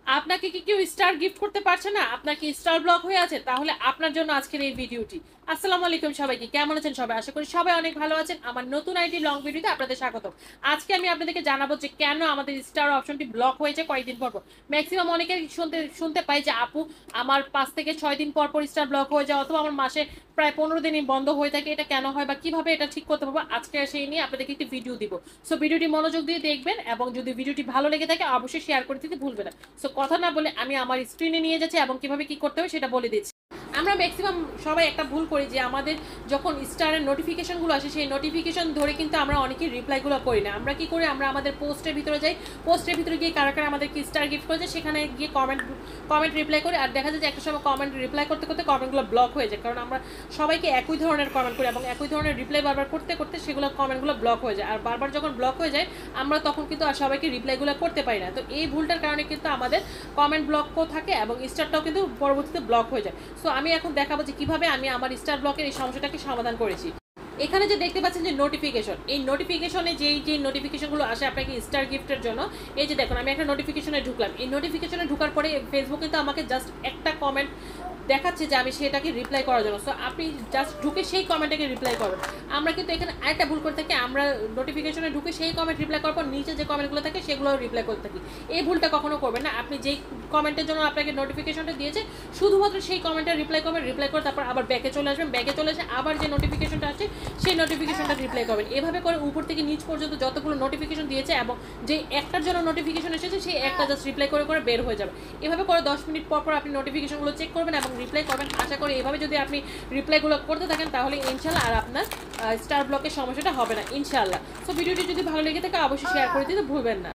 আপনাকে কি কেউ স্টার গিফট করতে পারছে না? আপনার কি স্টার ব্লক হয়ে আছে? তাহলে আপনার জন্য আজকের এই ভিডিওটি। আসসালামু আলাইকুম সবাইকে। কেমন আছেন সবাই? আশা করি সবাই অনেক ভালো আছেন। আমার নতুন আইডি লং ভিডিওতে আপনাদের স্বাগতম। আজকে আমি আপনাদেরকে জানাবো যে কেন আমাদের স্টার অপশনটি ব্লক হয়েছে কয়েকদিন পর। মেক্সিমাম অনেকেই শুনতে পাই যে আপু আমার ৫ থেকে ৬ দিন পর স্টার ব্লক হয়ে যায় অথবা আমার মাসে প্রায় ১৫ দিনই বন্ধ হয়ে থাকে। এটা কেন হয় বা কিভাবে এটা ঠিক করতে পারবো আজকে সেই নিয়ে আপনাদেরকে একটি ভিডিও দিব। সো ভিডিওটি মনোযোগ দিয়ে দেখবেন এবং যদি ভিডিওটি ভালো লেগে থাকে অবশ্যই শেয়ার করে দিতে ভুলবেন না। সো কথা না বলে আমি আমার স্ক্রিনে নিয়ে যাচ্ছি এবং কিভাবে কি করতে হবে সেটা বলে দিচ্ছি। আমরা ম্যাক্সিমাম সবাই একটা ভুল করি যে আমাদের যখন স্টারের নোটিফিকেশনগুলো আসে সেই নোটিফিকেশন ধরে কিন্তু আমরা অনেকেই রিপ্লাইগুলো করি না। আমরা কি করি, আমরা আমাদের পোস্টের ভিতরে যাই, পোস্টের ভিতরে গিয়ে কারা কারা আমাদেরকে স্টার গিফট করেছে সেখানে গিয়ে কমেন্ট রিপ্লাই করি। আর দেখা যায় যে একটা সময় কমেন্ট রিপ্লাই করতে করতে কমেন্টগুলো ব্লক হয়ে যায়, কারণ আমরা সবাইকে একই ধরনের কমেন্ট করি এবং একই ধরনের রিপ্লাই বারবার করতে করতে সেগুলো কমেন্টগুলো ব্লক হয়ে যায়। আর বারবার যখন ব্লক হয়ে যায় আমরা তখন কিন্তু আর সবাইকে রিপ্লাইগুলো করতে পারি না। তো এই ভুলটার কারণে কিন্তু আমাদের কমেন্ট ব্লকও থাকে এবং স্টারটাও কিন্তু পরবর্তীতে ব্লক হয়ে যায়। সো আমি এখন দেখাবো যে কিভাবে আমি আমার স্টার ব্লকের এই সমস্যাটাকে সমাধান করেছি। এখানে যে দেখতে পাচ্ছেন যে নোটিফিকেশন, এই নোটিফিকেশনে যেই নোটিফিকেশনগুলো আসে আপনাকে স্টার গিফটের জন্য, এই যে দেখুন আমি একটা নোটিফিকেশনে ঢুকলাম। এই নোটিফিকেশনে ঢোকার পরে ফেসবুক কিন্তু আমাকে জাস্ট একটা কমেন্ট দেখাচ্ছে যে আমি সেটাকে রিপ্লাই করার জন্য। সো আপনি জাস্ট ঢুকে সেই কমেন্টটাকে রিপ্লাই করবেন। আমরা কিন্তু এখানে আরেকটা ভুল করে থাকি, আমরা নোটিফিকেশনে ঢুকে সেই কমেন্ট রিপ্লাই করার পর নিচে যে কমেন্টগুলো থাকে সেগুলো রিপ্লাই করতে থাকি। এই ভুলটা কখনো করবেন না। আপনি যেই কমেন্টের জন্য আপনাকে নোটিফিকেশনটা দিয়েছে শুধুমাত্র সেই কমেন্টটা রিপ্লাই করবেন, রিপ্লাই করে তারপর আবার ব্যাকে চলে আসবেন, ব্যাকে চলে এসে আবার যে নোটিফিকেশনটা আছে সেই নোটিফিকেশনটা রিপ্লাই করবেন। এভাবে করে উপর থেকে নিচ পর্যন্ত যতগুলো নোটিফিকেশন দিয়েছে এবং যে একটার জন্য নোটিফিকেশন এসেছে সেই একটা জাস্ট রিপ্লাই করে করে বের হয়ে যাবে। এভাবে করে 10 মিনিট পর পর আপনি নোটিফিকেশনগুলো চেক করবেন এবং রিপ্লাই করবেন। আশা করি এভাবে যদি আপনি রিপ্লাইগুলো করতে থাকেন তাহলে ইনশাল্লাহ আর আপনার স্টার ব্লকের সমস্যাটা হবে না ইনশাল্লাহ। সো ভিডিওটি যদি ভালো লেগে থাকে অবশ্যই শেয়ার করে দিতে ভুলবেন না।